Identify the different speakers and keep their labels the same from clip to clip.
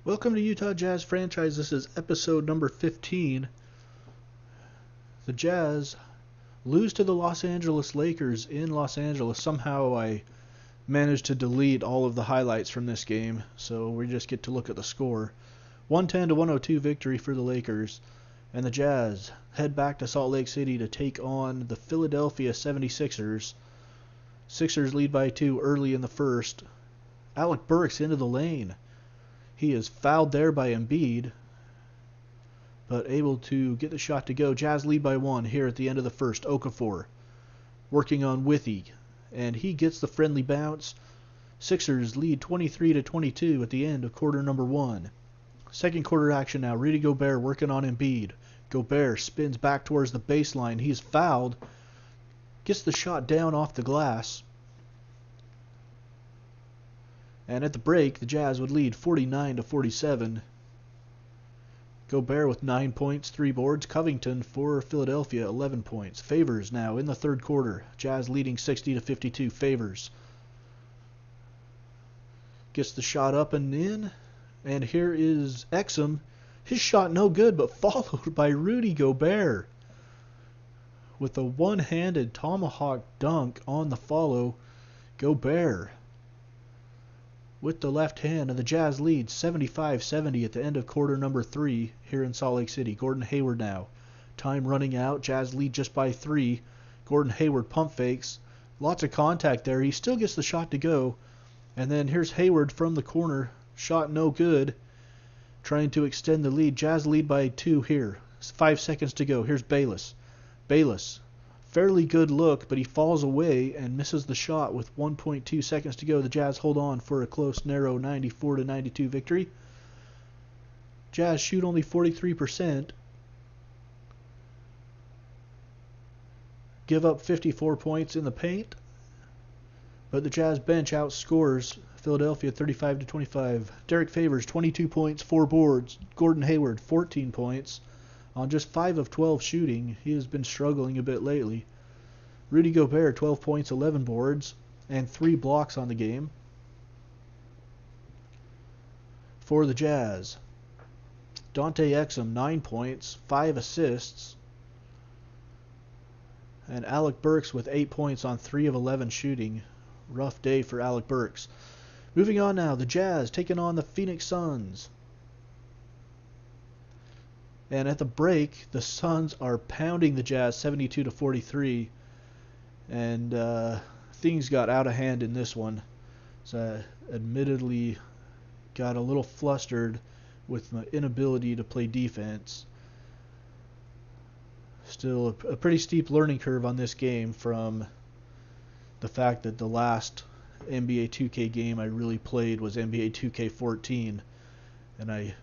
Speaker 1: Welcome to Utah Jazz Franchise. This is episode number 15. The Jazz lose to the Los Angeles Lakers in Los Angeles. Somehow I managed to delete all of the highlights from this game, so we just get to look at the score. 110-102 victory for the Lakers, and the Jazz head back to Salt Lake City to take on the Philadelphia 76ers. Sixers lead by 2 early in the first. Alec Burks into the lane. He is fouled there by Embiid, but able to get the shot to go. Jazz lead by 1 here at the end of the first. Okafor working on Withy, and he gets the friendly bounce. Sixers lead 23-22 at the end of quarter number 1. Second quarter action now. Rudy Gobert working on Embiid. Gobert spins back towards the baseline. He's fouled. Gets the shot down off the glass. And at the break, the Jazz would lead 49-47. Gobert with 9 points, 3 boards. Covington for Philadelphia, 11 points. Favors now in the third quarter. Jazz leading 60-52. Favors gets the shot up and in. And here is Exum. His shot no good, but followed by Rudy Gobert with a one-handed tomahawk dunk on the follow. Gobert with the left hand, and the Jazz lead 75-70 at the end of quarter number 3 here in Salt Lake City. Gordon Hayward now. Time running out. Jazz lead just by 3. Gordon Hayward pump fakes. Lots of contact there. He still gets the shot to go. And then here's Hayward from the corner. Shot no good. Trying to extend the lead. Jazz lead by 2 here. 5 seconds to go. Here's Bayless. Bayless. Fairly good look, but he falls away and misses the shot with 1.2 seconds to go. The Jazz hold on for a close, narrow 94-92 victory. Jazz shoot only 43%. Give up 54 points in the paint. But the Jazz bench outscores Philadelphia 35-25. Derek Favors, 22 points, 4 boards. Gordon Hayward, 14 points. On just 5 of 12 shooting, he has been struggling a bit lately. Rudy Gobert, 12 points, 11 boards, and 3 blocks on the game. For the Jazz, Dante Exum, 9 points, 5 assists. And Alec Burks with 8 points on 3 of 11 shooting. Rough day for Alec Burks. Moving on now, the Jazz taking on the Phoenix Suns. And at the break, the Suns are pounding the Jazz 72-43. And things got out of hand in this one. So admittedly got a little flustered with my inability to play defense. Still a pretty steep learning curve on this game from the fact that the last NBA 2K game I really played was NBA 2K14. And I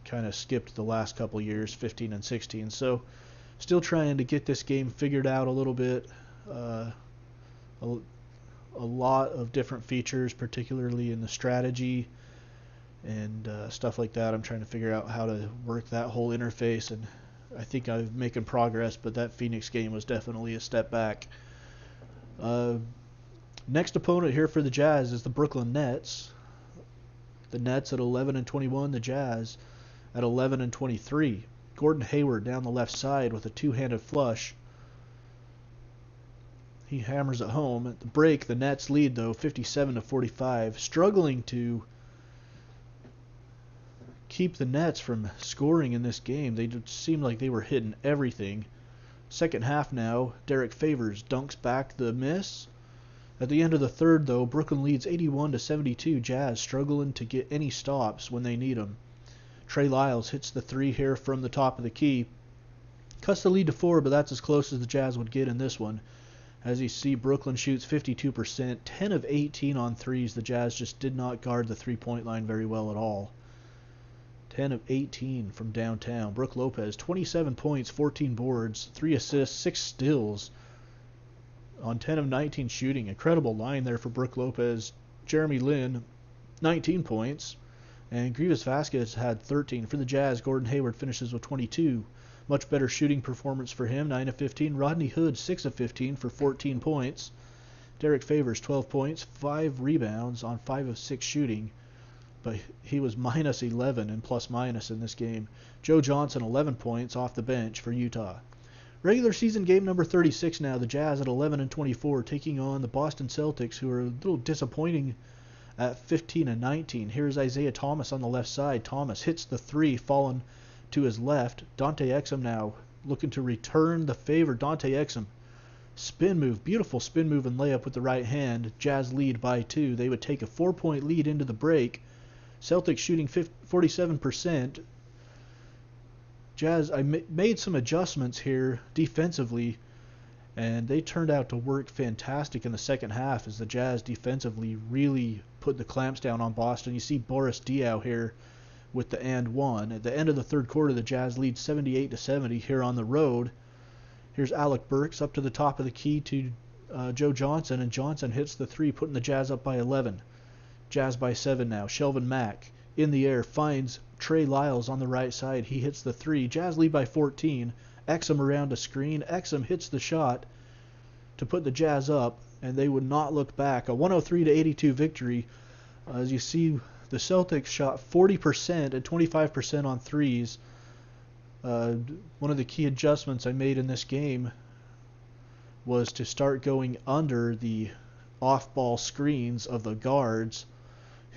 Speaker 1: kind of skipped the last couple years, 15 and 16. So still trying to get this game figured out a little bit. A lot of different features, particularly in the strategy and stuff like that. I'm trying to figure out how to work that whole interface, and I think I'm making progress, but that Phoenix game was definitely a step back. Next opponent here for the Jazz is the Brooklyn Nets. The Nets at 11-21, the Jazz at 11-23. Gordon Hayward down the left side with a two-handed flush. He hammers it home. At the break, the Nets lead, though, 57-45. Struggling to keep the Nets from scoring in this game. They just seemed like they were hitting everything. Second half now, Derek Favors dunks back the miss. At the end of the third, though, Brooklyn leads 81-72. Jazz struggling to get any stops when they need them. Trey Lyles hits the 3 here from the top of the key. Cuts the lead to 4, but that's as close as the Jazz would get in this one. As you see, Brooklyn shoots 52%, 10 of 18 on threes. The Jazz just did not guard the three-point line very well at all. 10 of 18 from downtown. Brook Lopez, 27 points, 14 boards, 3 assists, 6 steals on 10 of 19 shooting. Incredible line there for Brook Lopez. Jeremy Lin, 19 points. And Grievous Vasquez had 13. For the Jazz, Gordon Hayward finishes with 22. Much better shooting performance for him, 9 of 15. Rodney Hood, 6 of 15 for 14 points. Derek Favors, 12 points, 5 rebounds on 5 of 6 shooting, but he was minus 11 and plus minus in this game. Joe Johnson, 11 points off the bench for Utah. Regular season game number 36 now. The Jazz at 11 and 24, taking on the Boston Celtics, who are a little disappointing at 15 and 19. Here's Isaiah Thomas on the left side. Thomas hits the three, falling to his left. Dante Exum now looking to return the favor. Dante Exum, spin move, beautiful spin move and layup with the right hand. Jazz lead by 2. They would take a 4-point lead into the break. Celtics shooting 47%. Jazz, I made some adjustments here defensively, and they turned out to work fantastic in the second half as the Jazz defensively really put the clamps down on Boston. You see Boris Diaw here with the and one. At the end of the third quarter, the Jazz lead 78-70 here on the road. Here's Alec Burks up to the top of the key to Joe Johnson, and Johnson hits the three, putting the Jazz up by 11. Jazz by 7 now. Shelvin Mack in the air finds Trey Lyles on the right side. He hits the three. Jazz lead by 14. Exum around a screen. Exum hits the shot to put the Jazz up, and they would not look back. A 103-82 victory. As you see, the Celtics shot 40% and 25% on threes. One of the key adjustments I made in this game was to start going under the off-ball screens of the guards,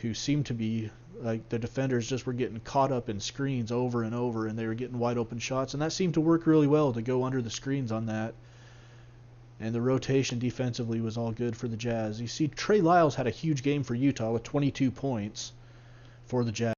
Speaker 1: who seemed to be like the defenders just were getting caught up in screens over and over, and they were getting wide open shots, and that seemed to work really well to go under the screens on that. And the rotation defensively was all good for the Jazz. You see Trey Lyles had a huge game for Utah with 22 points for the Jazz.